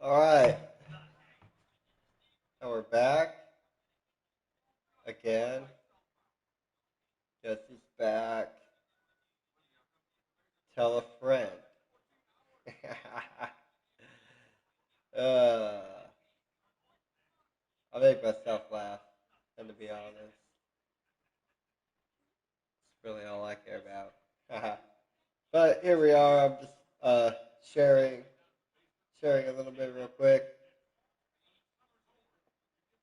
All right, and we're back again. Jesse's back. Tell a friend. uh, I make myself laugh, and to be honest, it's really all I care about. But here we are. I'm just sharing a little bit real quick.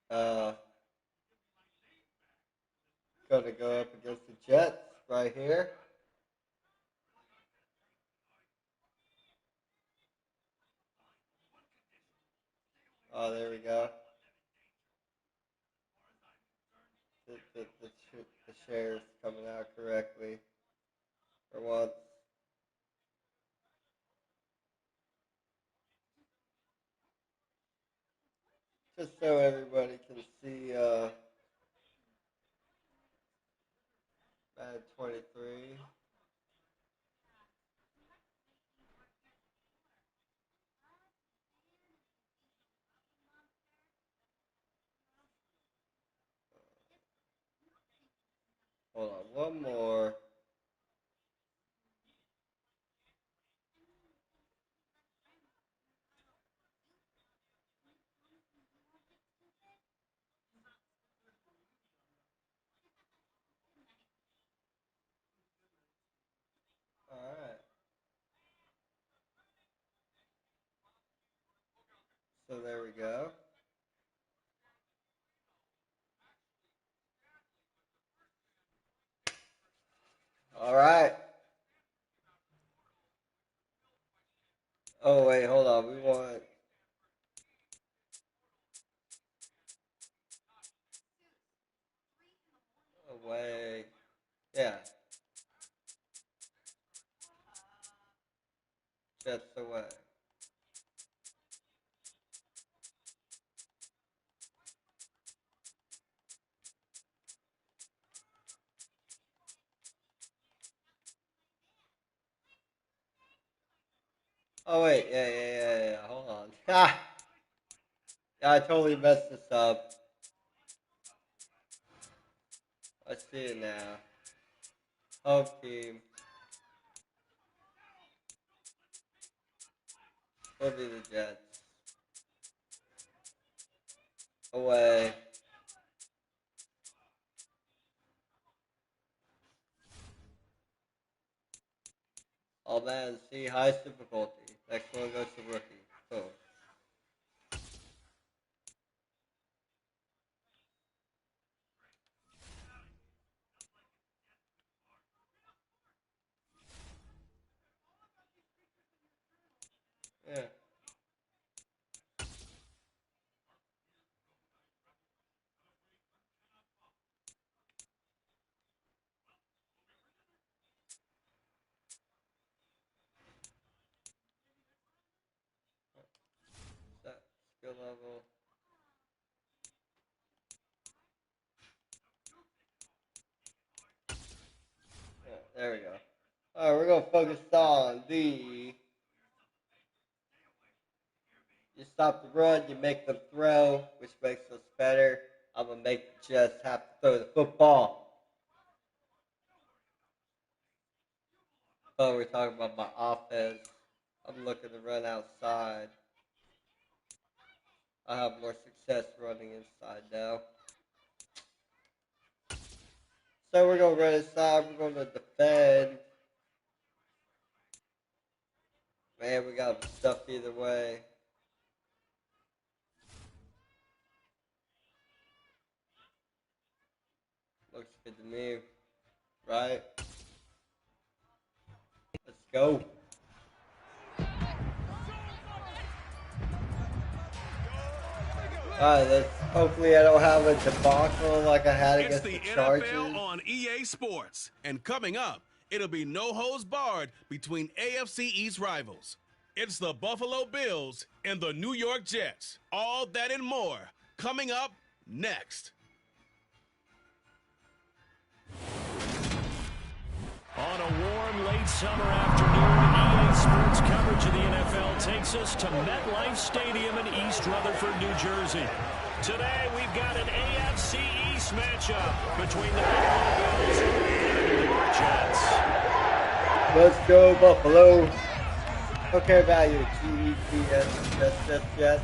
Uh, going to go up against the Jets right here. Oh, there we go. The share's coming out correctly for once. Just so everybody can see Madden 23. Hold on, one more. Alright. So there we go. Alright. Oh wait, hold on. We want away. Yeah. Jets away. Oh wait, yeah. Hold on. Ha! Yeah, I totally messed this up. I see it now. Home team. Will be the Jets. Away. All man, see highest difficulty. Next one goes to rookie. Boom. Yeah. Set skill level. Yeah, there we go. Alright, we're gonna focus on the you stop the run, you make them throw, which makes us better. I'm gonna make the Jets have to throw the football. Oh, we're talking about my offense. I'm looking to run outside. I have more success running inside now. So we're gonna run inside, we're gonna defend. Man, we got stuff either way. Looks good to me, right? Let's go. Alright, let's hopefully I don't have a debacle like I had It's against the the Chargers. NFL on EA Sports. And coming up, it'll be no holds barred between AFC East rivals. It's the Buffalo Bills and the New York Jets. All that and more coming up next. On a warm late summer afternoon, EA Sports coverage of the NFL takes us to MetLife Stadium in East Rutherford, New Jersey. Today, we've got an AFC East matchup between the Buffalo Bills and the New York Jets. Let's go, Buffalo. Okay, value. Jets. Yeah.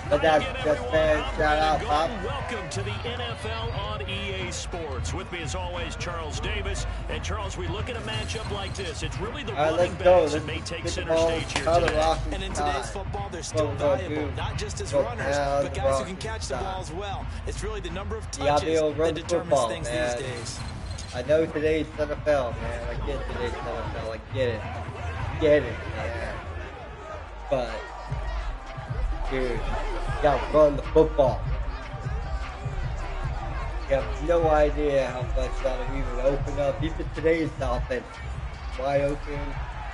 But that's Jets fan. Shout out, Pop. Welcome to the NFL on EA Sports. With me, as always, Charles Davis. And, Charles, we look at a matchup like this. It's really the running backs that may take center stage here today. And in today's football, they're still valuable. Not just as runners, but guys who can catch the ball as well. It's really the number of touches that determines things these days. I know today's NFL, man. I get today's NFL. I get it, man. But, dude, you gotta run the football. You have no idea how much that'll even open up. Even today's offense, wide open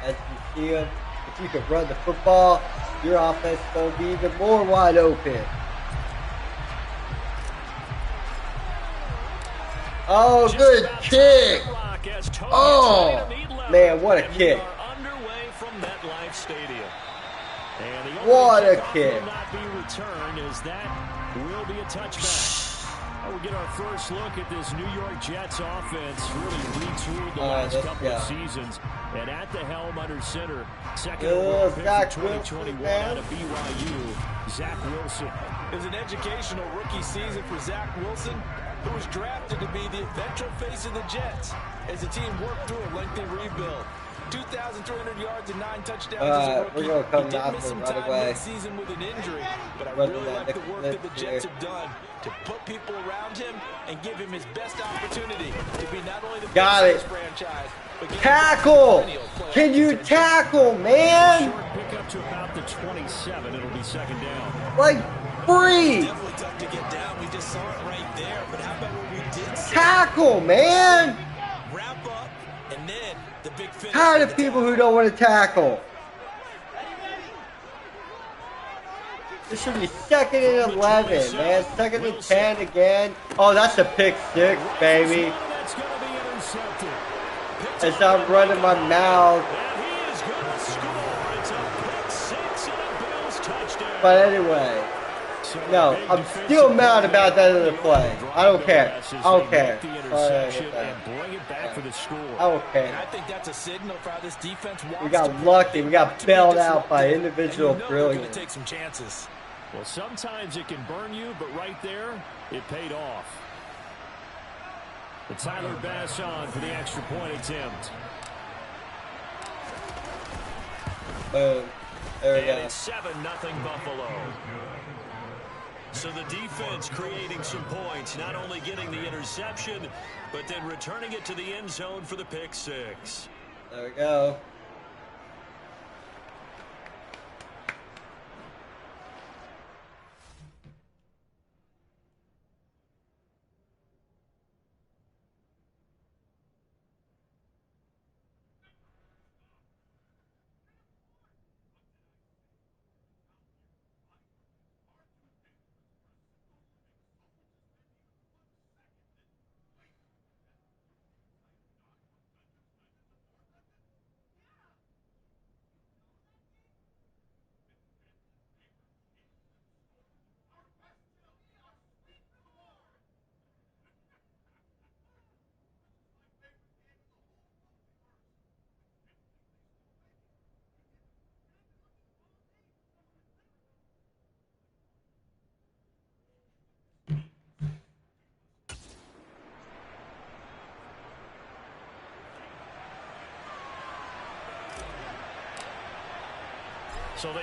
as you see them. If you can run the football, your offense is gonna be even more wide open. Oh, good kick! Oh, man, what a kick! What a kick! We'll get our first look at this New York Jets offense. Really retooled the last couple of seasons. And at the helm under center, second overall pick for 2021 out of BYU, Zach Wilson. It was an educational rookie season for Zach Wilson, who was drafted to be the eventual face of the Jets as the team worked through a lengthy rebuild. 2,300 yards and 9 touchdowns as a rookie. We're gonna come he did miss some time away. mid-season with an injury, but I really like the work that the Jets have done to put people around him and give him his best opportunity to be not only the best of this franchise, but tackle! Can you tackle, man? Short pickup to about the 27. It'll be second down. Like, free! Definitely tough to get down. We just saw it right there. But how about what we did see? Tackle, man! Wrap up, and then the big finish. Tired of people who don't want to tackle. This should be 2nd and 11, man. 2nd and 10 again. Oh, that's a pick 6, baby. As I'm running my mouth. But anyway. No, I'm still mad about that other play. I don't care. I don't care. I don't care. I think that's a signal for how this defense wants. We got lucky. We got bailed out by individual brilliance. Take some chances. Well, sometimes it can burn you, but right there, it paid off. The Tyler Bass on for the extra point attempt. Boom. There we go. It's 7-0 Buffalo. So the defense creating some points, not only getting the interception, but then returning it to the end zone for the pick 6. There we go.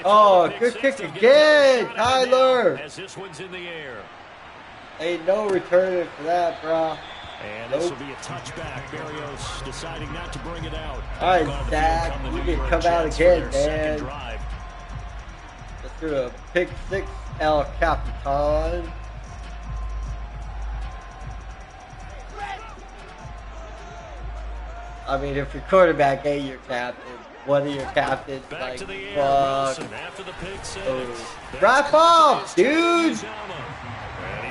Oh, good kick again, Tyler. As this one's in the air. Ain't no returning for that, bro. And this will be a touchback. Barrios deciding not to bring it out. All right, Zach, you can come out again, man. Let's do a pick 6, El Capitan. I mean, if your quarterback ain't your captain, one of your captains, back like, to the air, fuck. Wilson after the pick 6. Wrap off, dude! And he's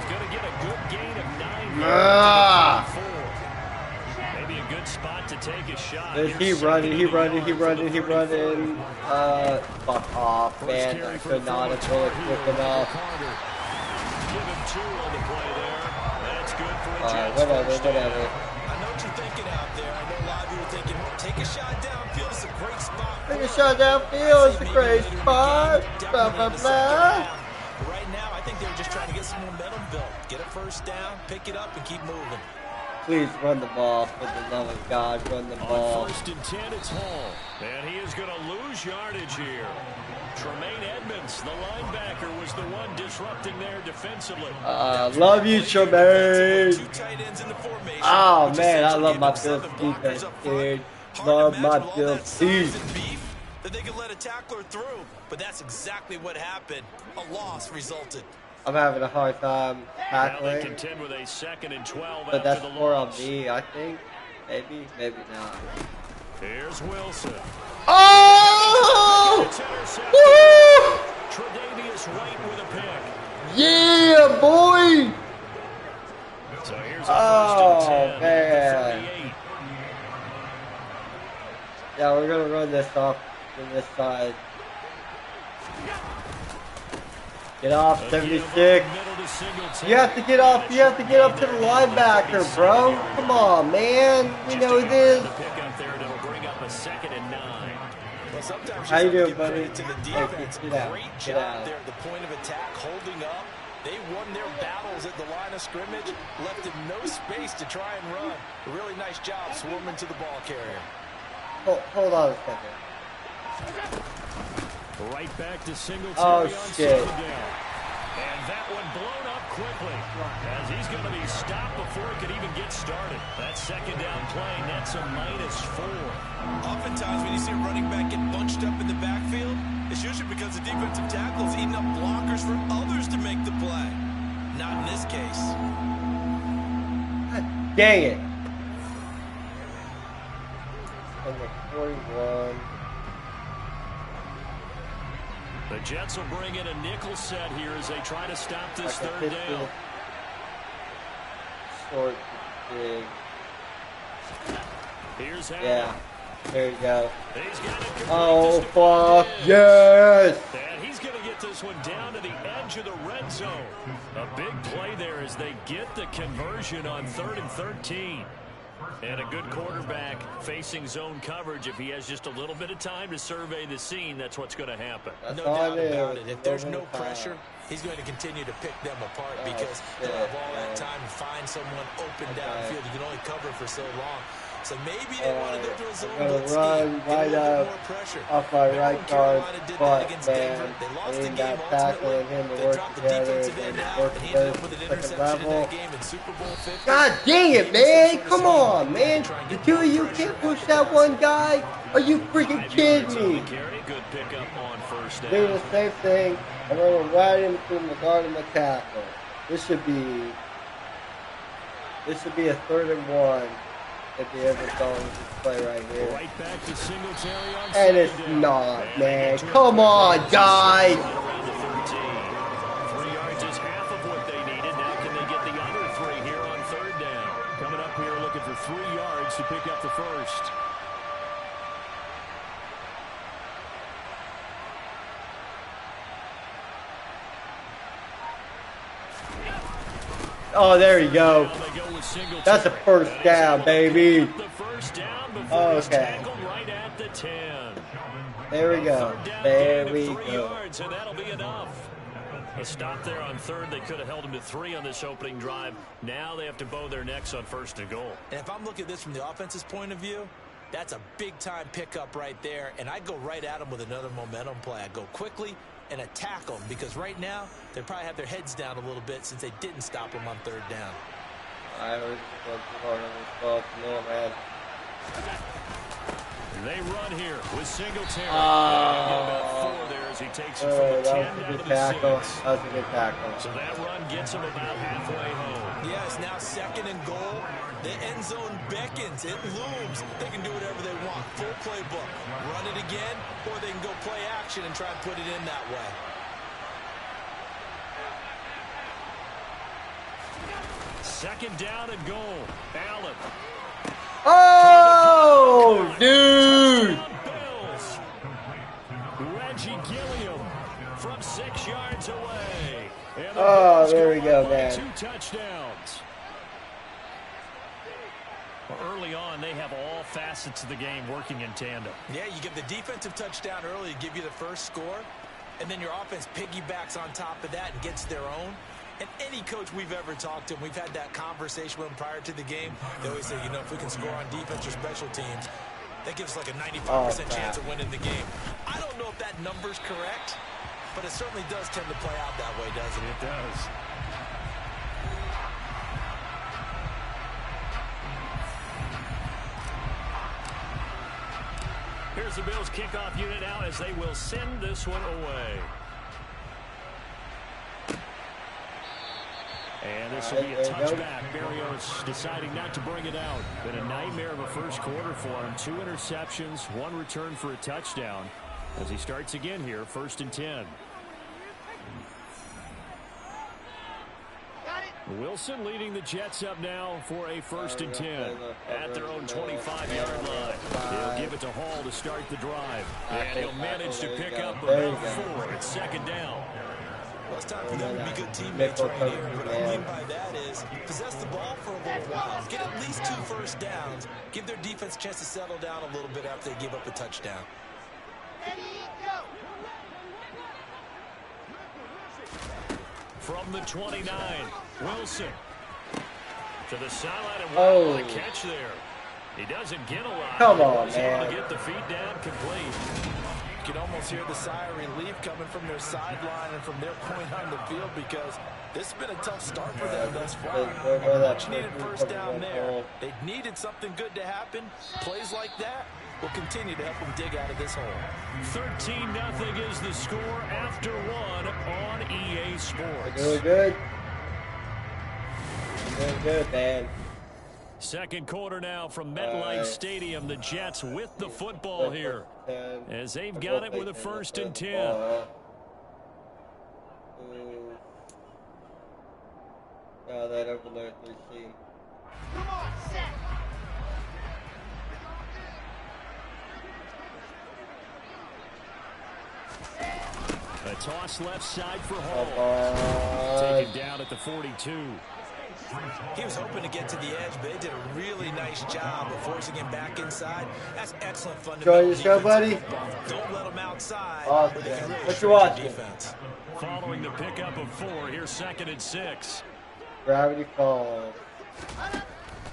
going to get a good gain of 9 Ah. yards. Maybe a good spot to take a shot. He running. Fuck off, man. I could not have pulled it quick enough. Give him 2 on the play there. That's good for a Jets. Whatever. I know what you're thinking out there. I know a lot of you are thinking, take a shot downfield. It's a great spot. Take a shot downfield. It's a great spot. Blah, blah, blah. Right now, I think they're just trying to get some momentum built. Get a first down, pick it up, and keep moving. Please run the ball, for the love of God, run the ball. On 1st and 10, it's Hall. And he is going to lose yardage here. Tremaine Edmonds, the linebacker, was the one disrupting there defensively. Love you, Tremaine. Oh, man, I love my Bills defense, dude. Love my Bills defense. That they could let a tackler through, but that's exactly what happened. A loss resulted. I'm having a hard time tackling. They contend with a 2nd and 12 but that's after the more loss. on me, I think. Maybe not. Here's Wilson. Oh! Woo! Tre'Davious White with a pick. Yeah, boy! So here's a 1st and 10 man. at the 38. Yeah, we're gonna run this off to this side. Get off, 76. You have to get off. You have to get up to the linebacker, bro. Come on, man. We know this. How you doing, buddy? To the defense, great job there at the point of attack, holding up. They won their battles at the line of scrimmage, left him no space to try and run. A really nice job swarming to the ball carrier. Hold on a second. Right back to Singletary Oh, on shit. 2nd down. And that one blown up quickly as he's going to be stopped before he could even get started. That 2nd down play nets a -4. Oftentimes when you see a running back get bunched up in the backfield, it's usually because the defensive tackle is eating up blockers for others to make the play. Not in this case. God dang it. Number 41. The Jets will bring in a nickel set here as they try to stop this 3rd down. Short, big. Here's Allen. Yeah, there you go. He's got it. Oh, fuck, yes! And he's going to get this one down to the edge of the red zone. A big play there as they get the conversion on 3rd and 13. And a good quarterback facing zone coverage. If he has just a little bit of time to survey the scene, that's what's going to happen. That's No all doubt it is. about it. If there's no Time. pressure, he's going to continue to pick them apart Oh, because shit, he'll have all that man. time to find someone open Okay. downfield. You can only cover for so long. So maybe they want to go to a zone I'm gonna blitz run scheme, get a right little bit up more pressure. off my Remember right when guard Carolina did that butt, against man. Denver? They lost I the need game that tackle ultimately. and him to They work dropped the together defensive and end out work and ended together up with an to the second interception in level. that game in Super Bowl 50. God dang it, man! Come on, man! The two of you can't push that one guy? Are you freaking kidding me? Good pickup on 1st down. Doing the same thing. I'm running right in between my guard and my tackle. This should be a 3rd and 1 if they ever go into this play right here. Right back to Singletary on And it's 2nd down. not, And man. they get Come on, guys. around the 13. 3 yards is half of what they needed. Now can they get the other 3 here on 3rd down? Coming up here looking for 3 yards to pick up the 1st. Oh, there you go. Now they go with Singletary. That's a 1st down, baby. The 1st down before he's Okay. tackled right at the 10. There we go. 3rd down There gain of we 3 go. yards, and that'll be enough. A stop there on 3rd. They could have held him to 3 on this opening drive. Now they have to bow their necks on 1st and goal. And if I'm looking at this from the offense's point of view, that's a big-time pickup right there, and I'd go right at them with another momentum play. I'd go quickly and attack them because right now they probably have their heads down a little bit since they didn't stop them on 3rd down. I was going too hard on this ball. No, man. They run here with Singletary. Oh. 4 there as he takes it from the 10 That was a down good to the tackle. 6. That was a good tackle. So that run gets him about halfway home. Yeah, it's now 2nd and goal. The end zone beckons. It looms. They can do whatever they want. Full playbook. Run it again, or they can go play action and try and put it in that way. Second down and goal. Allen. Oh! Oh, dude. Bills. Reggie Gilliam from 6 yards away. And the Oh, Bills there we go, by man. 2 touchdowns. Well, early on, they have all facets of the game working in tandem. Yeah, you give the defensive touchdown early, give you the first score, and then your offense piggybacks on top of that and gets their own. And any coach we've ever talked to, and we've had that conversation with them prior to the game, they always say, you know, if we can score on defense or special teams, that gives us like a 95% chance of winning the game. I don't know if that number's correct, but it certainly does tend to play out that way, doesn't it? It does. Here's the Bills kickoff unit out as they will send this one away. And this will be a touchback. Berrios deciding not to bring it out. Been a nightmare of a first quarter for him. 2 interceptions, 1 return for a touchdown. As he starts again here, 1st and 10. Wilson leading the Jets up now for a 1st and 10 at their own 25-yard line. He'll give it to Hall to start the drive. And he'll manage to pick up about 4. It's 2nd down. Well, it's time for them to be good teammates right here. What I mean by that is possess the ball for a little while. Get at least 2 first downs. Give their defense a chance to settle down a little bit after they give up a touchdown. From the 29, Wilson to the sideline, and what a catch there. He doesn't get a lot. Come on, He's man. able to get the feet down complete. You can almost hear the sigh of relief coming from their sideline and from their point on the field because this has been a tough start for them thus far. Much needed first down there. They needed something good to happen. Plays like that will continue to help them dig out of this hole. 13-0 is the score after 1 on EA Sports. Doing good. Doing good, man. Second quarter now from MetLife Stadium. The Jets with the football here as they've got it with a 1st and 10. That overload 3C. Come on, set. A toss left side for Hall. Taken down at the 42. He was hoping to get to the edge, but they did a really nice job of forcing him back inside. That's excellent fundamental. Enjoy your show, buddy. Don't let him outside. Awesome. Really What you watching? defense. Following the pickup of 4, here's 2nd and 6. Gravity Falls.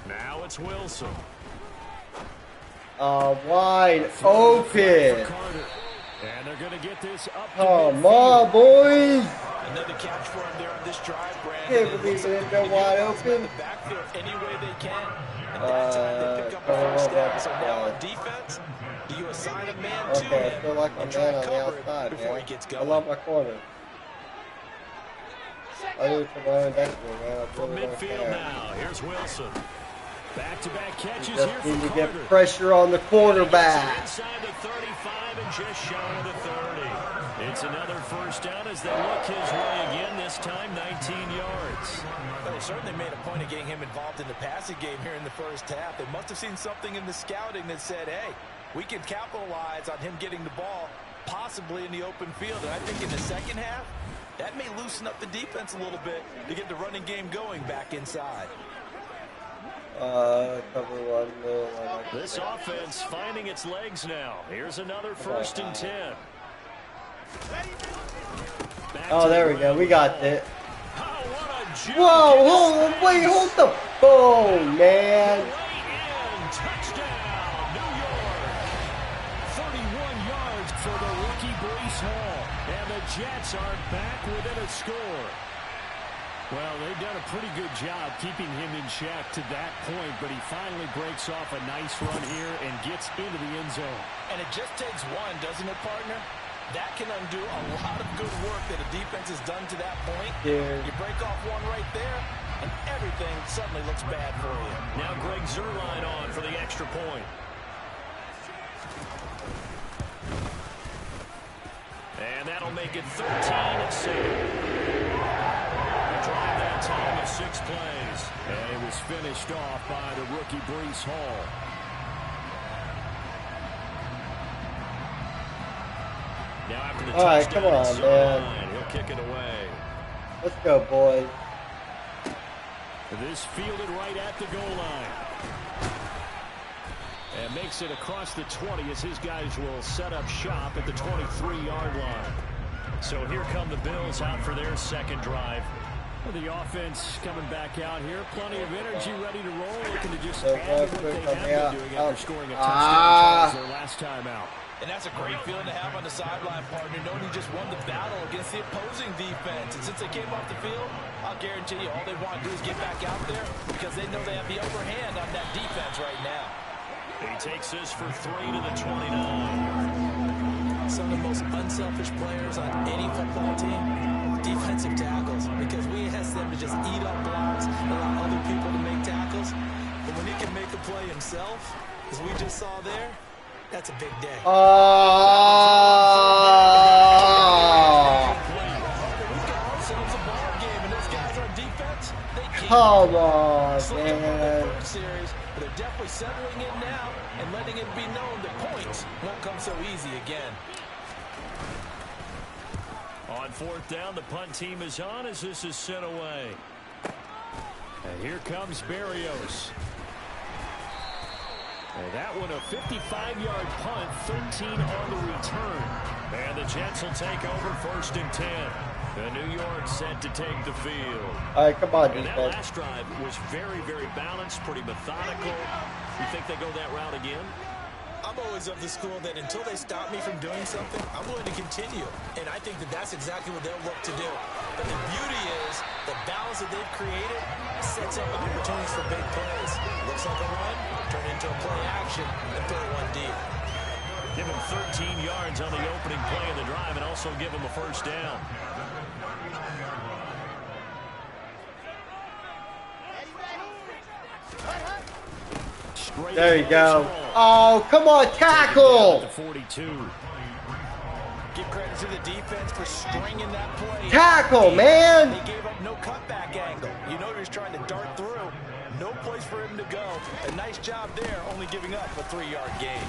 Now it's Wilson. Wide open. And they're going to get this up to Come midfield. on, boys. Another catch for him there on this drive, Brandon. Can't believe it ain't wide open. The backfield any way they can. And that time they pick up a first down. So now on defense, do you assign a man to Okay, I him feel like I'm and try man to on the cover it outside, before man. he gets I going? love my corner. I do it for my own destiny, man. I From really don't midfield care. now, here's Wilson. Back-to-back catches You here just for need to get Carter. pressure on the quarterback. Inside the 35 and just shy of the 30. It's another first down as they look his way again, this time 19 yards. Well, they certainly made a point of getting him involved in the passing game here in the first half. They must have seen something in the scouting that said, hey, we can capitalize on him getting the ball possibly in the open field. And I think in the second half, that may loosen up the defense a little bit to get the running game going back inside. Cover one. This offense finding its legs now. Here's another 1st and 10. Oh, there we go. We got it. Oh, what a juke. Whoa, hold on, wait, hold the phone, man. Way in. Touchdown, New York. 31 yards for the rookie Breece Hall. And the Jets are back within a score. Well, they've done a pretty good job keeping him in check to that point, but he finally breaks off a nice run here and gets into the end zone. And it just takes one, doesn't it, partner? That can undo a lot of good work that a defense has done to that point. Dude. You break off one right there, and everything suddenly looks bad for you. Now Greg Zuerlein on for the extra point. And that'll make it 13-7. Drive that time of 6 plays. And it was finished off by the rookie Breece Hall. from the All right, touchdown. come on, man. He'll kick it away. Let's go, boys. This fielded right at the goal line. And makes it across the 20 as his guys will set up shop at the 23-yard line. So here come the Bills out for their second drive. The offense coming back out here. Plenty of energy, ready to roll. Looking to just add to what they have been doing after scoring a touchdown their last time out. And that's a great feeling to have on the sideline, partner, knowing you just won the battle against the opposing defense. And since they came off the field, I'll guarantee you all they want to do is get back out there because they know they have the upper hand on that defense right now. He takes this for 3 to the 29. Some of the most unselfish players on any football team, defensive tackles, because we ask them to just eat up blocks and allow other people to make tackles. But when he can make a play himself, as we just saw there, that's a big day. Oh! Come on, man. But they're definitely settling in now and letting it be known that points won't come so easy again. On fourth down, the punt team is on as this is sent away. And here comes Berrios. And that one a 55-yard punt, 13 on the return. And the Jets will take over 1st and 10. The New York set to take the field. All right, come on, and defense. that last drive was very, very balanced, pretty methodical. You think they go that route again? I'm always of the school that until they stop me from doing something, I'm willing to continue. And I think that that's exactly what they'll look to do. But the beauty is the balance that they've created sets up opportunities for big plays. Looks like a run, turn into a play action, and throw one deep. Give him 13 yards on the opening play of the drive and also give him a first down. There you go. Oh, come on, tackle! 42. Give credit to the defense for stringing that play. Tackle, man! They gave up no cutback angle. You know he was trying to dart through. No place for him to go. A nice job there, only giving up a 3-yard gain.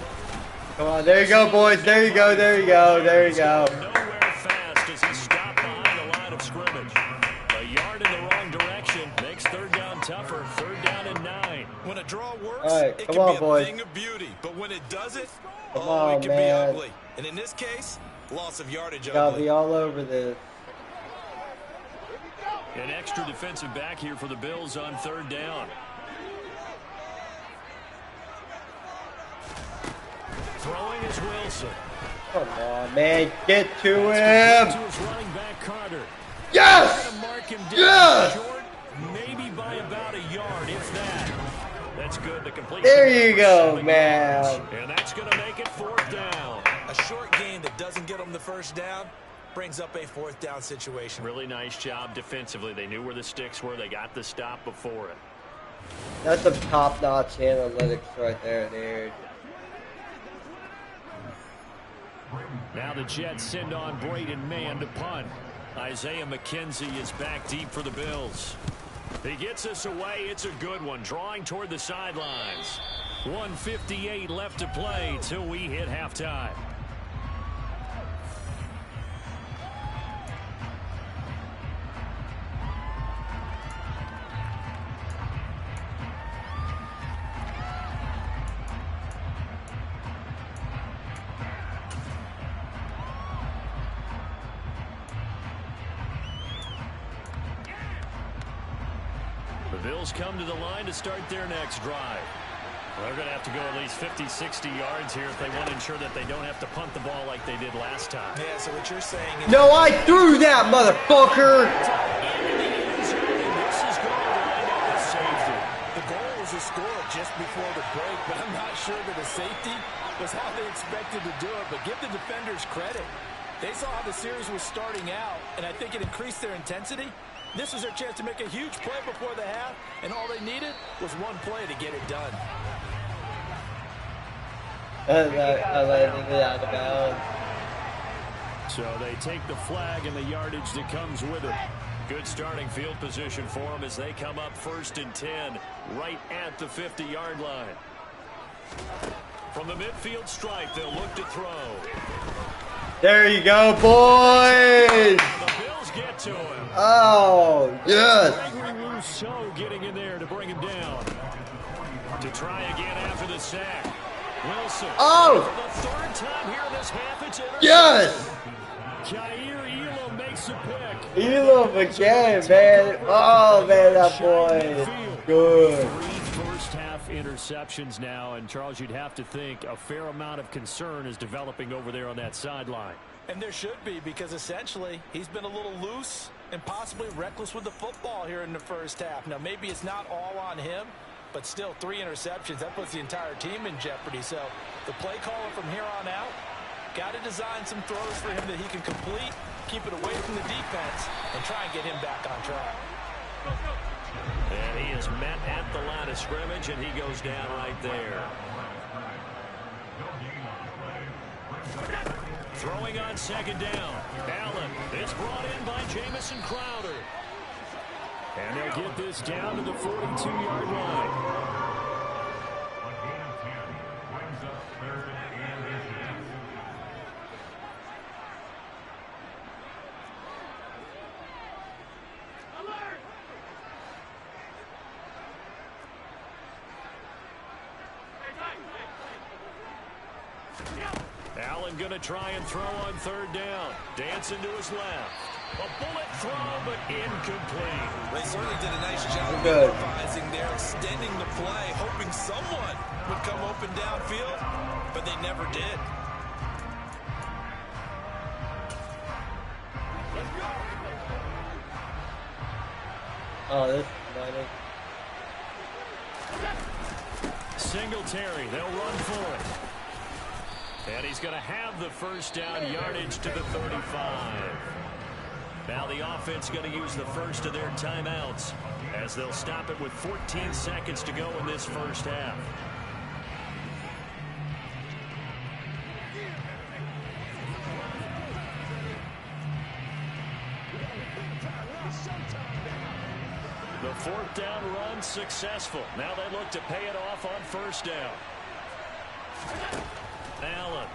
Come on, there you go, boys. There you go, there you go, there you go. Nowhere fast as he stopped behind the line of scrimmage. A yard in the wrong direction makes third down tougher. 3rd down and 9. When a draw works, right, it come can on, be a boys. thing of beauty. But when it doesn't, Come on, it can man. be ugly. And in this case, loss of yardage Gotta ugly. be all over this. An extra defensive back here for the Bills on 3rd down. Throwing is Wilson. Come on, man. Get to To him. his running back, Carter. Yes! Gonna mark him down Yes! short, maybe by about a yard, if that. That's good. The complete. There you go, man. And that's going to make it 4th down. A short game that doesn't get them the first down brings up a 4th down situation. Really nice job defensively. They knew where the sticks were. They got the stop before it. That's some top-notch analytics right there, dude. Now the Jets send on Braden Mann to punt. Isaiah McKenzie is back deep for the Bills. He gets us away. It's a good one. Drawing toward the sidelines. 1:58 left to play till we hit halftime. The Bills come to the line to start their next drive. They're going to have to go at least 50, 60 yards here if they want to ensure that they don't have to punt the ball like they did last time. Yeah, so what you're saying is... No, I threw that, motherfucker! This is going to line up with safety. The goal was to score just before the break, but I'm not sure that a safety was how they expected to do it. But give the defenders credit. They saw how the series was starting out, and I think it increased their intensity. This was their chance to make a huge play before the half, and all they needed was one play to get it done. I landed it out of bounds. So they take the flag and the yardage that comes with it. Good starting field position for them as they come up 1st and 10, right at the 50-yard line. From the midfield stripe, they'll look to throw. There you go, boys. The Bills get to him. Oh, yes. Gregory Rousseau getting in there to bring him down. To try again after the sack. Wilson. Oh. For the third time here in this half, it's intercepted. Yes. Jair Elam makes a pick. Elam again, man. Oh, man, that boy is good. 3 first-half interceptions now, and Charles, you'd have to think a fair amount of concern is developing over there on that sideline. And there should be, because essentially he's been a little loose and possibly reckless with the football here in the first half. Now, maybe it's not all on him, but still 3 interceptions. That puts the entire team in jeopardy. So the play caller from here on out got to design some throws for him that he can complete, keep it away from the defense, and try and get him back on track. And he is met at the line of scrimmage, and he goes down right there. Throwing on second down. Allen is brought in by Jamison Crowder. And they'll get this down to the 42-yard line. Allen going to try and throw on third down. Dancing to his left. A bullet throw, but incomplete. They certainly did a nice job of Good. improvising there, extending the play, hoping someone would come open downfield, but they never did. Oh, this is money. Singletary, they'll run for it. And he's going to have the first down, yardage to the 35. Now the offense going to use the first of their timeouts as they'll stop it with 14 seconds to go in this first half. The fourth down run successful. Now they look to pay it off on first down. Allen.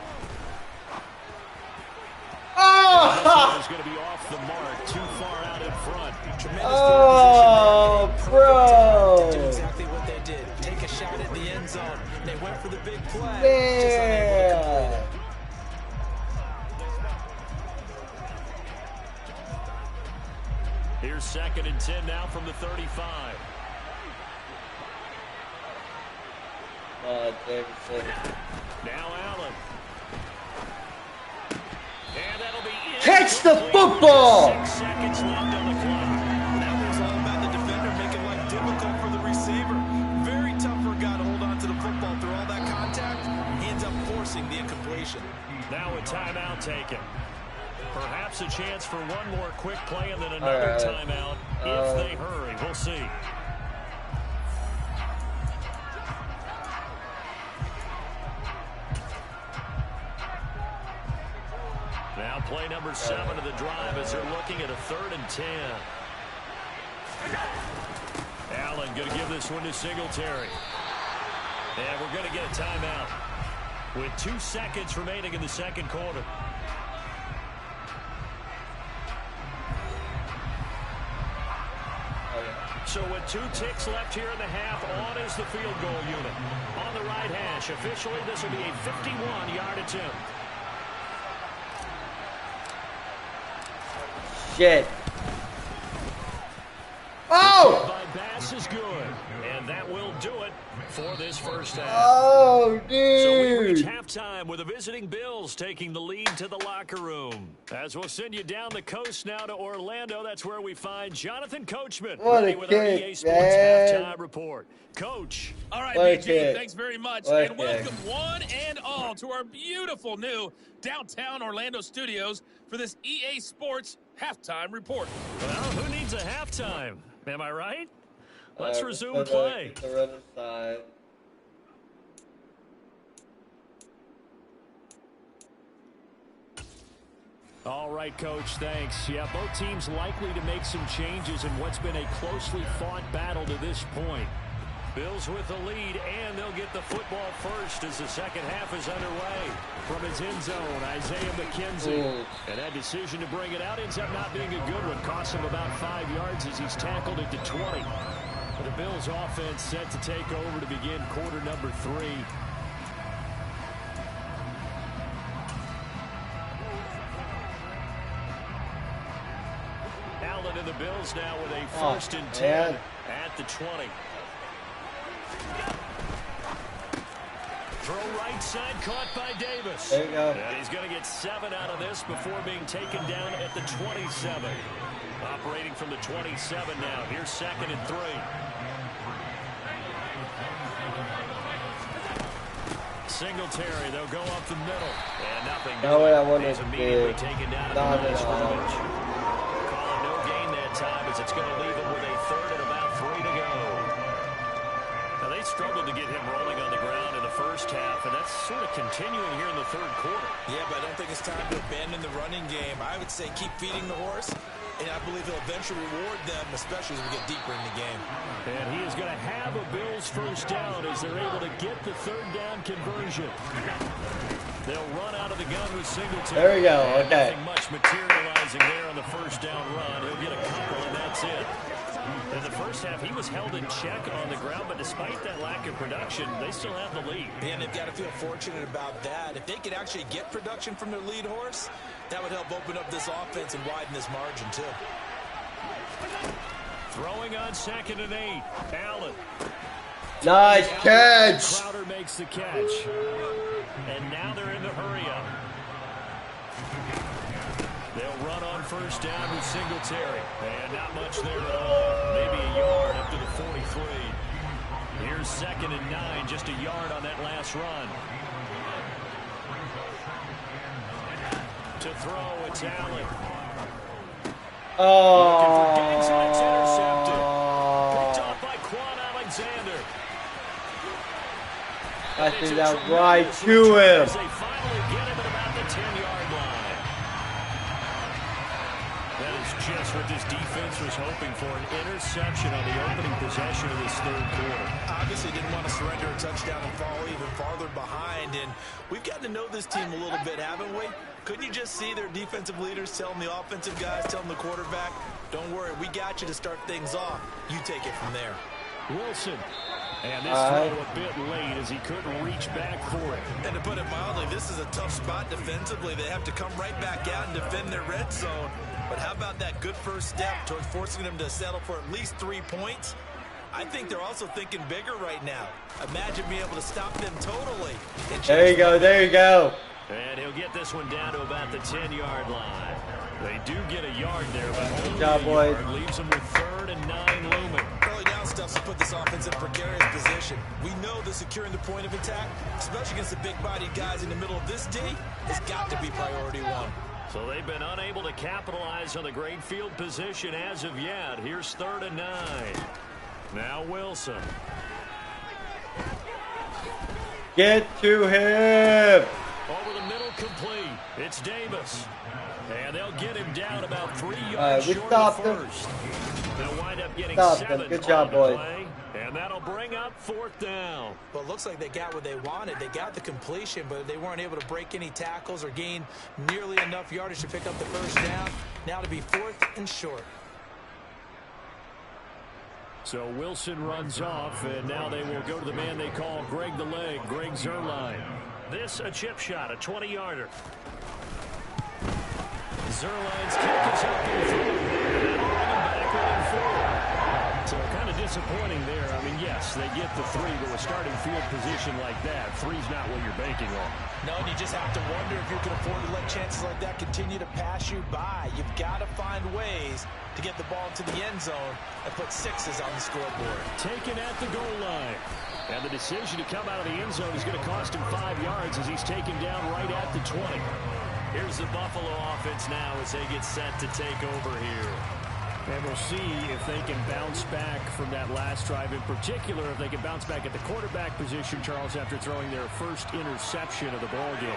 Oh, Is going to be off the mark, too far out in front. oh, bro. Do exactly what they did. Take a shot at the end zone. They went for the big play. Man. Here's 2nd and 10 now from the 35. Davidson. Now Allen. And that'll be Catch the football! 6 seconds left on the clock. That was all about the defender making life difficult for the receiver. Very tough for a guy to hold on to the football through all that contact. He ends up forcing the incompletion. Now a timeout taken. Perhaps a chance for one more quick play and then another timeout if they hurry. We'll see. Now play number 7 of the drive as they're looking at a 3rd and 10. Allen going to give this one to Singletary. And we're going to get a timeout with 2 seconds remaining in the second quarter. So with 2 ticks left here in the half, on is the field goal unit. On the right hash, officially this will be a 51-yard attempt. Shit. Oh! By Bass is good, and that will do it for this first half. Oh, So we reach dude. halftime with the visiting Bills taking the lead to the locker room. As we'll send you down the coast now to Orlando, that's where we find Jonathan Coachman What a ready with our kick, EA Sports man. halftime report. Coach. All right, What a BG, kick. thanks very much. What a And welcome kick. one and all to our beautiful new downtown Orlando studios for this EA Sports halftime report. Well, who needs a halftime? Am I right? Let's resume Let's play. get the run inside. All right, Coach, thanks. Yeah, both teams likely to make some changes in what's been a closely fought battle to this point. Bills with the lead, and they'll get the football first as the second half is underway. From his end zone, Isaiah McKenzie. And that decision to bring it out ends up not being a good one. Costs him about 5 yards as he's tackled it to 20. The Bills offense set to take over to begin quarter number 3. Allen and the Bills now with a first and 10 at the 20. Throw right side, caught by Davis. There you go. And he's going to get 7 out of this before being taken down at the 27. Operating from the 27 now. Here's second and 3. Singletary, they'll go up the middle. And nothing. Not what I wanted He's to immediately do. taken down at Not the line of at all. scrimmage. Call it no gain that time as it's going to leave him with a third and about 3 to go. Now they struggled to get him rolling on the ground in the first half, and that's sort of continuing here in the third quarter. Yeah, but I don't think it's time to abandon the running game. I would say keep feeding the horse, and I believe he'll eventually reward them, especially as we get deeper in the game. And he is going to have a Bills first down as they're able to get the third down conversion. They'll run out of the gun with Singletary. There we go, And okay. nothing much materializing there on the first down run. He'll get a couple, and that's it. In the first half, he was held in check on the ground, but despite that lack of production, they still have the lead. And they've got to feel fortunate about that. If they could actually get production from their lead horse, that would help open up this offense and widen this margin, too. Throwing on second and 8. Allen. Nice catch. Crowder makes the catch. And now they're in the hurry-up. They'll run on first down with Singletary. And not much there at all. Maybe a yard up to the 43. Here's second and 9. Just a yard on that last run. To throw, it's Allen. Looking for Diggs, and it's intercepted. Picked off by Quan Alexander. I think that right to him. As they finally get him at about the 10-yard line. That is just what this defense was hoping for, an interception on the opening possession of this third quarter. Obviously didn't want to surrender a touchdown and fall even farther behind. And we've gotten to know this team a little bit, haven't we? Couldn't you just see their defensive leaders telling the offensive guys, telling the quarterback, don't worry, we got you to start things off. You take it from there. Wilson. And this throw a bit late as he couldn't reach back for it. And to put it mildly, this is a tough spot defensively. They have to come right back out and defend their red zone. But how about that good first step towards forcing them to settle for at least 3 points? I think they're also thinking bigger right now. Imagine being able to stop them totally. There you go, there you go. And he'll get this one down to about the 10-yard line. They do get a yard there, but only Good job, a boys. yard leaves them with 3rd and 9 looming. Early down stuff to put this offense in a precarious position. We know that securing the point of attack, especially against the big-bodied guys in the middle of this D, has got to be priority 1. So they've been unable to capitalize on the great field position as of yet. Here's 3rd and 9. Now Wilson. Get to him. Over the middle, complete. It's Davis. And they'll get him down about 3 yards we short stopped of him. first. They'll wind up getting Stopped 7 him. Good job, on the boys. play, and that'll bring up 4th down. Well, it looks like they got what they wanted. They got the completion, but they weren't able to break any tackles or gain nearly enough yardage to pick up the first down. Now to be 4th and short. So Wilson runs off, and now they will go to the man they call Greg the Leg, Greg Zuerlein. This a chip shot, a 20-yarder. Zuerlein's kick is up and through. And that'll bring him back within 4. So kind of disappointing there. I mean, yes, they get the 3, but with starting field position like that, 3's not what you're banking on. No, and you just have to wonder if you can afford to let chances like that continue to pass you by. You've got to find ways to get the ball into the end zone and put 6s on the scoreboard. Taken at the goal line. And the decision to come out of the end zone is going to cost him 5 yards as he's taken down right at the 20. Here's the Buffalo offense now as they get set to take over here. And we'll see if they can bounce back from that last drive. In particular, if they can bounce back at the quarterback position, Charles, after throwing their first interception of the ball game.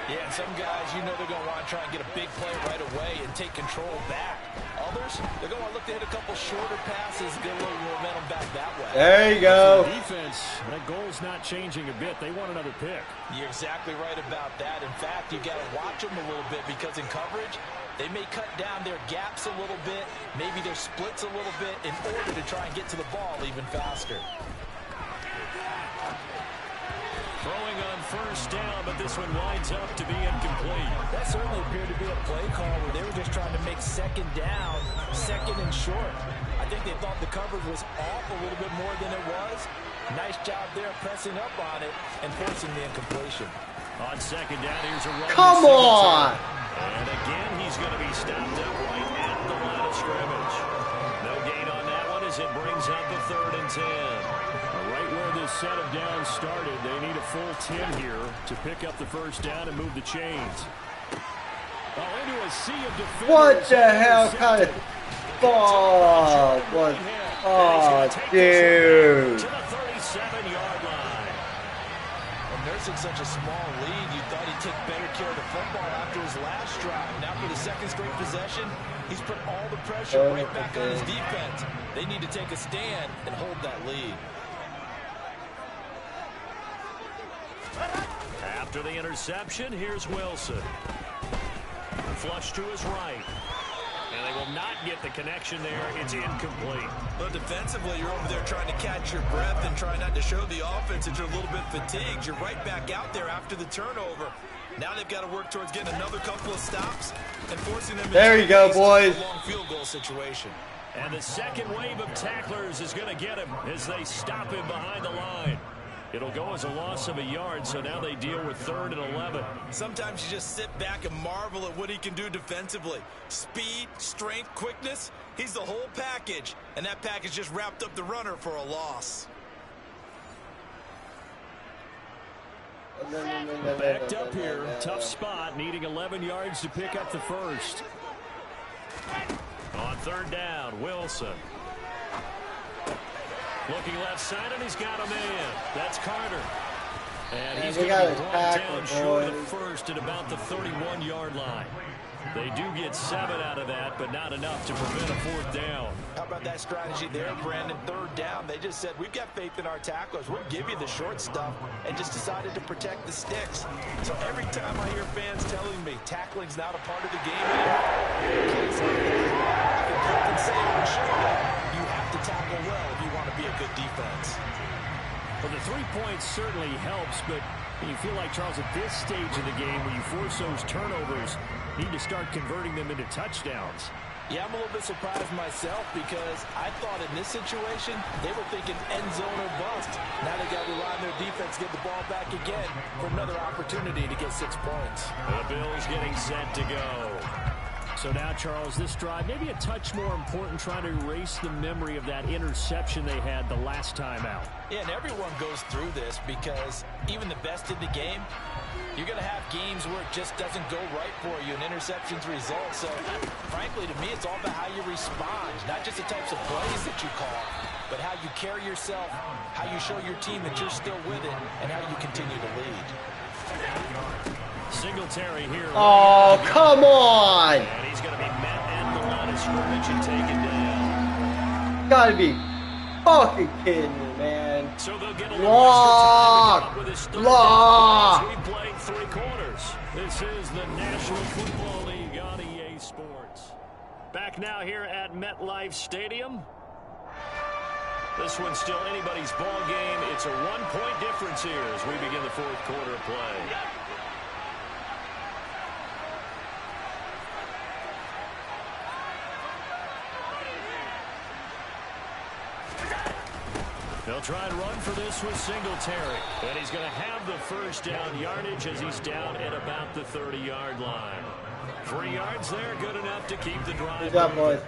Yeah, and some guys, you know they're going to want to try and get a big play right away and take control back. Others, they're going to look to hit a couple shorter passes, get a little momentum back that way. There you go. Defense, that goal's not changing a bit. They want another pick. You're exactly right about that. In fact, you've got to watch them a little bit because in coverage, they may cut down their gaps a little bit, maybe their splits a little bit in order to try and get to the ball even faster. Throwing on first down, but this one winds up to be incomplete. That certainly appeared to be a play call where they were just trying to make second down, second and short. I think they thought the coverage was off a little bit more than it was. Nice job there pressing up on it and forcing the incompletion. On second down, here's a run. Come on! And again, he's going to be stopped up right at the line of scrimmage. No gain on that one as it brings up a 3rd and 10. Right where this set of downs started, they need a full 10 here to pick up the first down and move the chains. Oh, into a sea of defenders. What the hell kind of ball was? Oh, dude. To the 37-yard line. Well, nursing such a small lead, you thought he'd take better care of the football after his last drive. Now for the second straight possession, he's put all the pressure right back on his defense. They need to take a stand and hold that lead. After the interception, here's Wilson. Flush to his right. And they will not get the connection there. It's incomplete. But defensively, you're over there trying to catch your breath and try not to show the offense that you're a little bit fatigued. You're right back out there after the turnover. Now they've got to work towards getting another couple of stops and forcing them there you go, boys. A long field goal situation. And the second wave of tacklers is going to get him as they stop him behind the line. It'll go as a loss of a yard, so now they deal with 3rd and 11. Sometimes you just sit back and marvel at what he can do defensively. Speed, strength, quickness, he's the whole package. And that package just wrapped up the runner for a loss. Backed up here, tough spot, needing 11 yards to pick up the first. On 3rd down, Wilson. Looking left side, and he's got a man. That's Carter. And he's going to be brought down short of first at about the 31-yard line. They do get 7 out of that, but not enough to prevent a 4th down. How about that strategy there, Brandon? 3rd down, they just said, we've got faith in our tacklers. We'll give you the short stuff, and just decided to protect the sticks. So every time I hear fans telling me tackling's not a part of the game anymore, I can say it and show that you have to tackle well if you want to be a good defense. Well, the 3 points certainly helps, but you feel like, Charles, at this stage of the game where you force those turnovers, you need to start converting them into touchdowns. Yeah, I'm a little bit surprised myself because I thought in this situation, they were thinking end zone or bust. Now they got to rely on their defense, get the ball back again for another opportunity to get 6 points. The Bills getting set to go. So now, Charles, this drive, maybe a touch more important, trying to erase the memory of that interception they had the last time out. Yeah, and everyone goes through this because even the best in the game, you're going to have games where it just doesn't go right for you and interceptions result. So, frankly, to me, it's all about how you respond, not just the types of plays that you call, but how you carry yourself, how you show your team that you're still with it, and how you continue to lead. Singletary here. Oh, come on! And he's going to be met at the line of scrimmage and taken down. Gotta be fucking kidding me, man. So they'll get a little extra time to come up with his third down. We played 3 quarters. This is the National Football League on EA Sports. Back now here at MetLife Stadium. This one's still anybody's ball game. It's a 1-point difference here as we begin the 4th quarter of play. They'll try and run for this with Singletary. And he's going to have the first down yardage as he's down at about the 30-yard line. 3 yards there, good enough to keep the drive. Good job, boys.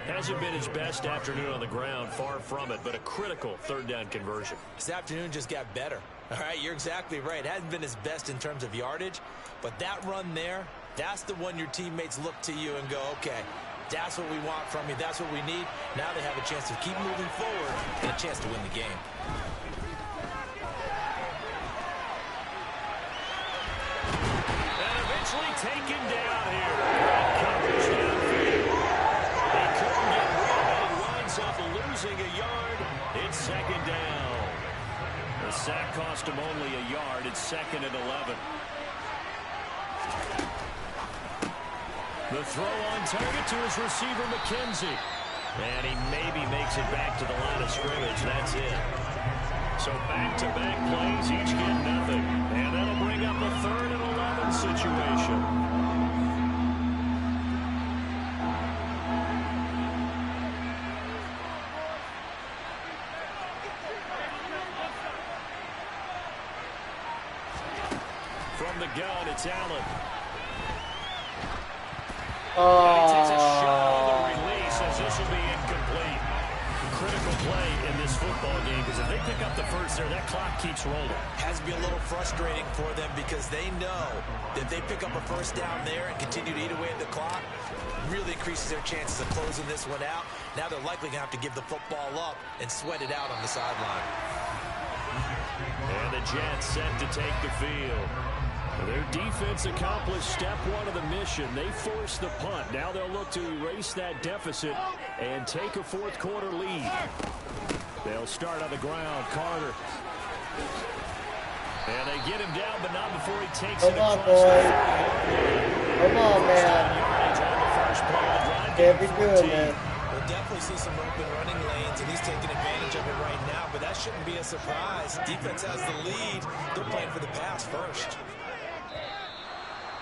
Hasn't been his best afternoon on the ground, far from it, but a critical 3rd down conversion. This afternoon just got better. All right, you're exactly right. It hasn't been his best in terms of yardage, but that run there, that's the one your teammates look to you and go, okay, that's what we want from you. That's what we need. Now they have a chance to keep moving forward and a chance to win the game. And eventually taken down here. Great coverage downfield. 2nd and 11. The throw on target to his receiver, McKenzie. And he maybe makes it back to the line of scrimmage. That's it. So back-to-back plays, each get nothing. And that'll bring up a 3rd and 11 situation. From the gun, it's Allen. And he takes a shot on the release as this will be incomplete. Critical play in this football game because if they pick up the first there, that clock keeps rolling. Has to be a little frustrating for them because they know that if they pick up a first down there and continue to eat away at the clock, really increases their chances of closing this one out. Now they're likely going to have to give the football up and sweat it out on the sideline. And the Jets set to take the field. Their defense accomplished step 1 of the mission. They forced the punt. Now they'll look to erase that deficit and take a 4th quarter lead. They'll start on the ground. Carter. And they get him down, but not before he takes it. Come on, boys. Come on, man. Can't be doing this. We'll definitely see some open running lanes, and he's taking advantage of it right now, but that shouldn't be a surprise. Defense has the lead. They're playing for the pass first.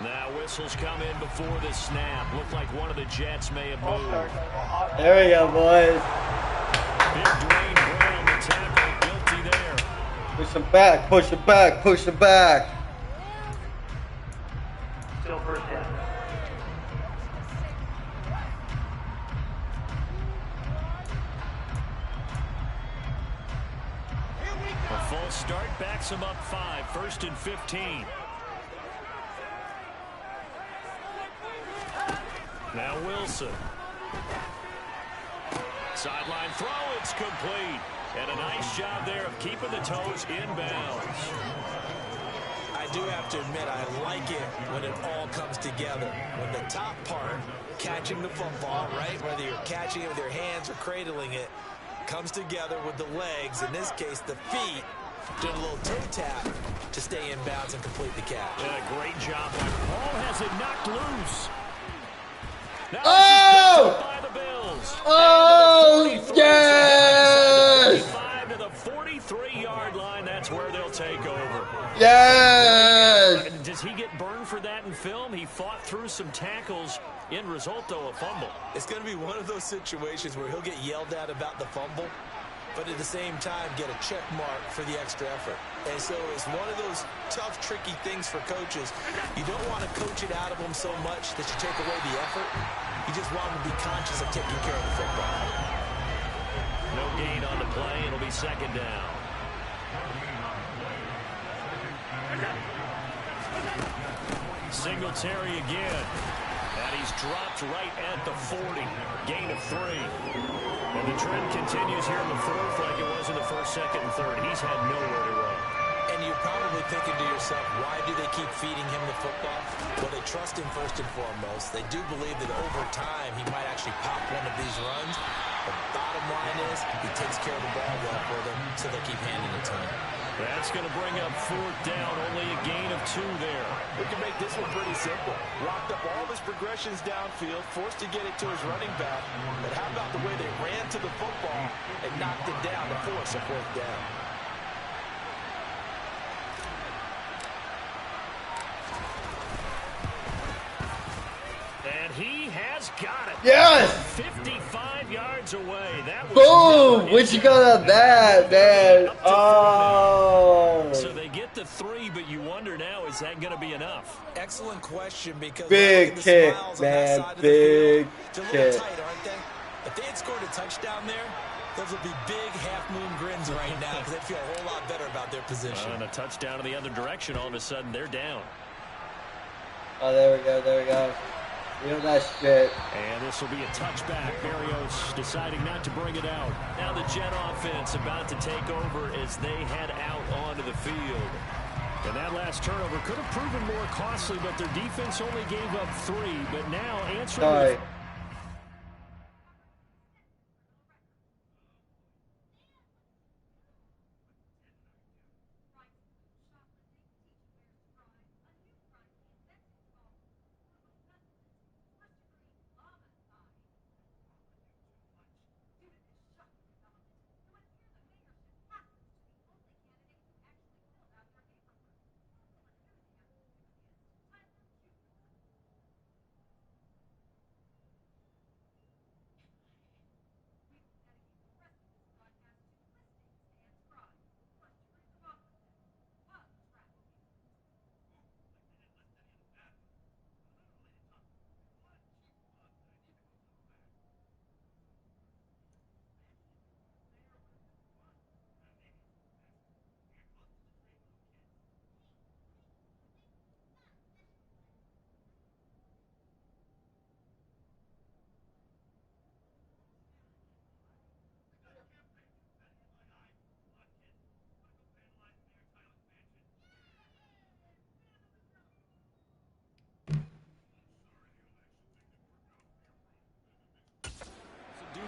Now whistles come in before the snap. Looked like one of the Jets may have moved. There we go, boys. Big Dwayne Brown, the tackle, guilty there. Push him back, push him back, push him back. Still first down. A false start backs him up 5. 1st and 15. Now Wilson. Sideline throw, it's complete. And a nice job there of keeping the toes inbounds. I do have to admit, I like it when it all comes together. When the top part, catching the football, right, whether you're catching it with your hands or cradling it, comes together with the legs, in this case the feet, doing a little toe tap to stay in bounds and complete the catch. And a great job by Paul, has it knocked loose. Now Oh! by the Bills. Oh, yes! yes! To the 43-yard line, that's where they'll take over. Yes! Does he get burned for that in film? He fought through some tackles. End result, though, a fumble. It's going to be one of those situations where he'll get yelled at about the fumble, but at the same time get a check mark for the extra effort. And so it's one of those tough, tricky things for coaches. You don't want to coach it out of them so much that you take away the effort. You just want them to be conscious of taking care of the football. No gain on the play. It'll be 2nd down. Singletary again. And he's dropped right at the 40. Gain of 3. And the trend continues here in the 4th like it was in the 1st, 2nd, and 3rd. He's had nowhere to run. And you're probably thinking to yourself, why do they keep feeding him the football? Well, they trust him first and foremost. They do believe that over time he might actually pop one of these runs. The bottom line is he takes care of the ball well for them, so they'll keep handing it to him. That's going to bring up 4th down. Only a gain of 2 there. We can make this one pretty simple. Locked up all of his progressions downfield, forced to get it to his running back. But how about the way they ran to the football and knocked it down to force a 4th down? And he has got it. Yes! 55 yards away. That was Boom! What you got on that, man? Oh! So they get the 3, but you wonder now, is that going to be enough? Excellent question because Big kick, man. Big kick. kick. Tight, aren't they? If they had scored a touchdown there, those would be big half-moon grins right now because they feel a whole lot better about their position. And a touchdown in the other direction, all of a sudden they're down. Oh, there we go, there we go. You know that shit. And this will be a touchback. Berrios deciding not to bring it out. Now the Jet offense about to take over as they head out onto the field. And that last turnover could have proven more costly, but their defense only gave up 3. But now answering... Sorry.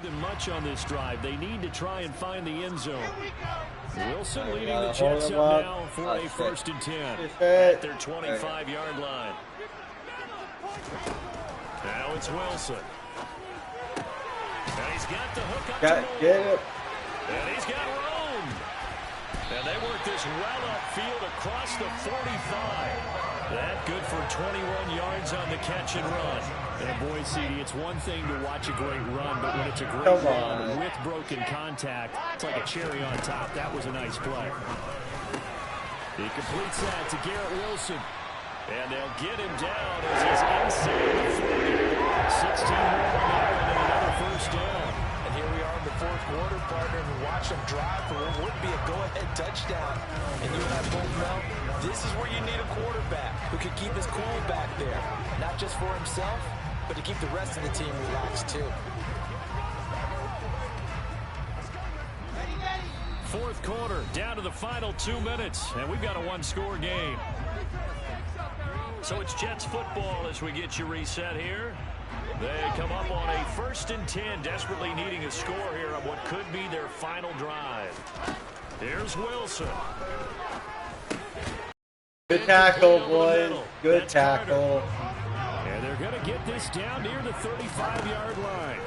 than much on this drive. They need to try and find the end zone. Wilson leading the hold Jets him up up. now for Oh, a shit. 1st and 10 Shit. at their 25-yard line. Now it's Wilson. And he's got the hook up to Moore. Get it. And he's got room. And they work this well upfield across the 45. That good for 21 yards on the catch and run. And boy, CD, it's one thing to watch a great run, but when it's a great run with broken contact, it's like a cherry on top. That was a nice play. He completes that to Garrett Wilson. And they'll get him down as he's inside the 40. 16 more on that one and another first down. And here we are in the fourth quarter, partner, and watch them drive for what would be a go-ahead touchdown. And you and I both know this is where you need a quarterback who can keep his cool back there. Not just for himself, but to keep the rest of the team relaxed too. Fourth quarter, down to the final 2 minutes, and we've got a one-score game. So it's Jets football as we get you reset here. They come up on a 1st and 10, desperately needing a score here on what could be their final drive. Here's Wilson. Good tackle, boys. Good tackle. And they're going to get this down near the 35-yard line.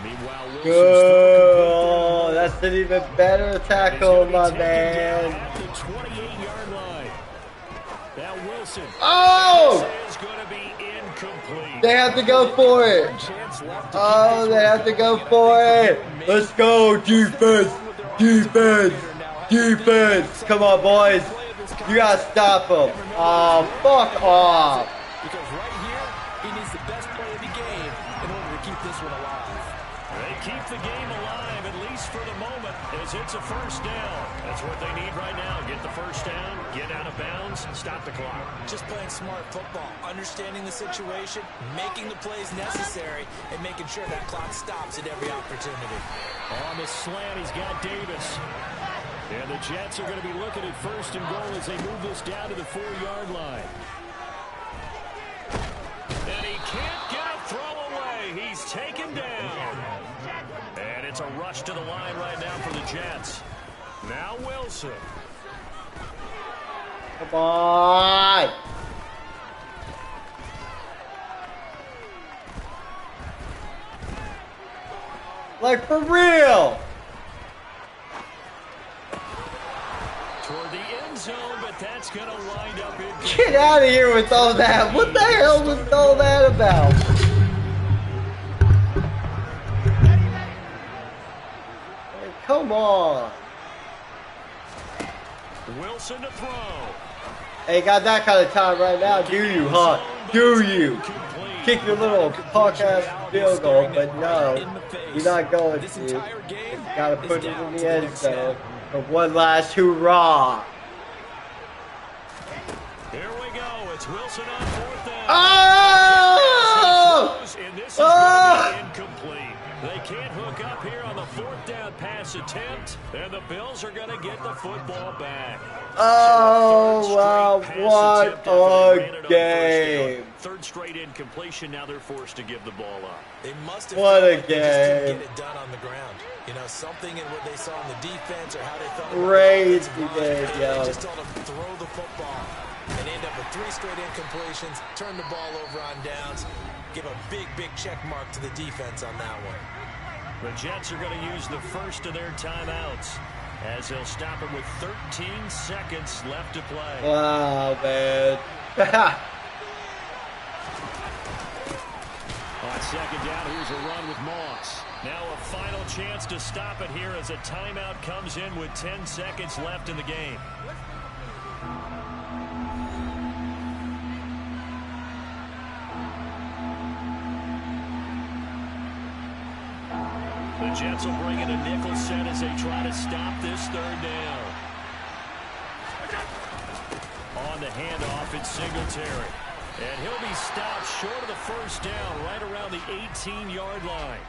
Meanwhile, Wilson's Good. That's an even better tackle, my man. at the 28-yard line. Now Wilson. Oh! This is going to be incomplete. They have to go for it. Oh, they have to go for it. Let's go, defense. Defense. Defense. Come on, boys. You got to stop them. Oh, fuck off. Because right here, he needs the best play of the game in order to keep this one alive. They keep the game alive, at least for the moment, as it's a first down. That's what they need right now. Get the first down, get out of bounds, stop the clock. Just playing smart football, understanding the situation, making the plays necessary, and making sure that clock stops at every opportunity. On the slant, he's got Davis. And the Jets are going to be looking at 1st and goal as they move this down to the 4-yard line. And he can't get a throw away. He's taken down. And it's a rush to the line right now for the Jets. Now Wilson. Come on. Like, for real. Toward the end zone, but that's going to wind up in. Get out of here with all that. What the hell was all that about? Hey, come on. Wilson to throw. Ain't got that kind of time right now, do you, huh? Do you? Kick your little punk-ass field goal, but no, you're not going to. Gotta put it in the end zone for one last hoorah. Here we go. It's Wilson on 4th down. Oh! And this is going to be incomplete. They can't hook up here on the 4th down pass attempt, and the Bills are going to get the football back. Oh, wow, what a game. 3rd straight incompletion. Now they're forced to give the ball up. They must have What a felt like they just didn't game. get it done on the ground. You know, something in what they saw in the defense or how they felt. Crazy game, They yo. just told them to throw the football and end up with 3 straight incompletions, turn the ball over on downs, give a big, big check mark to the defense on that one. The Jets are going to use the first of their timeouts as they'll stop it with 13 seconds left to play. Wow, man. On 2nd down, here's a run with Moss. Now a final chance to stop it here as a timeout comes in with 10 seconds left in the game. The Jets will bring in a nickel set as they try to stop this 3rd down. On the handoff, it's Singletary. And he'll be stopped short of the 1st down, right around the 18-yard line.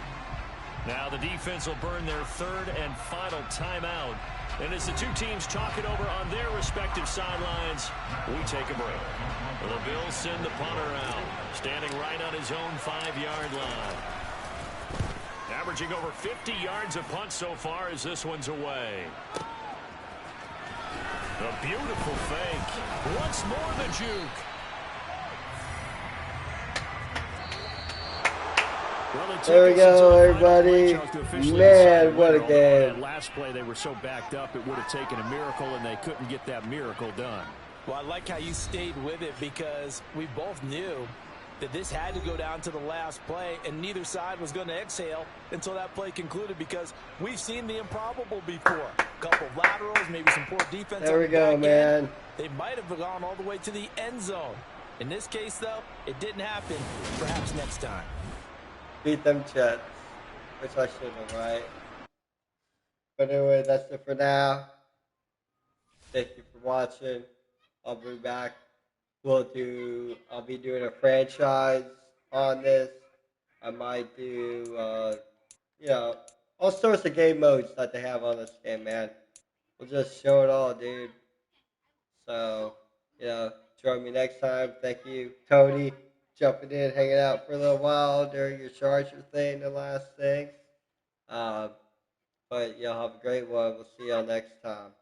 Now the defense will burn their 3rd and final timeout. And as the two teams talk it over on their respective sidelines, we take a break. The Bills send the punter out. standing right on his own 5-yard line. Averaging over 50 yards a punt so far as this one's away. A beautiful fake. Once more the juke. Well, there we go, everybody. Man, what a game. That last play, they were so backed up, it would have taken a miracle, and they couldn't get that miracle done. Well, I like how you stayed with it because we both knew that this had to go down to the last play, and neither side was going to exhale until that play concluded because we've seen the improbable before. A couple of laterals, maybe some poor defense. There we go, man. They might have gone all the way to the end zone. In this case, though, it didn't happen. Perhaps next time. Beat them Jets, which I should have, right? But anyway, that's it for now. Thank you for watching. I'll be back. I'll be doing a franchise on this. I might do, all sorts of game modes that they have on this game, man. We'll just show it all, dude. So, join me next time. Thank you, Tony, jumping in, hanging out for a little while during your Charger thing, the last thing. But y'all have a great one. We'll see y'all next time.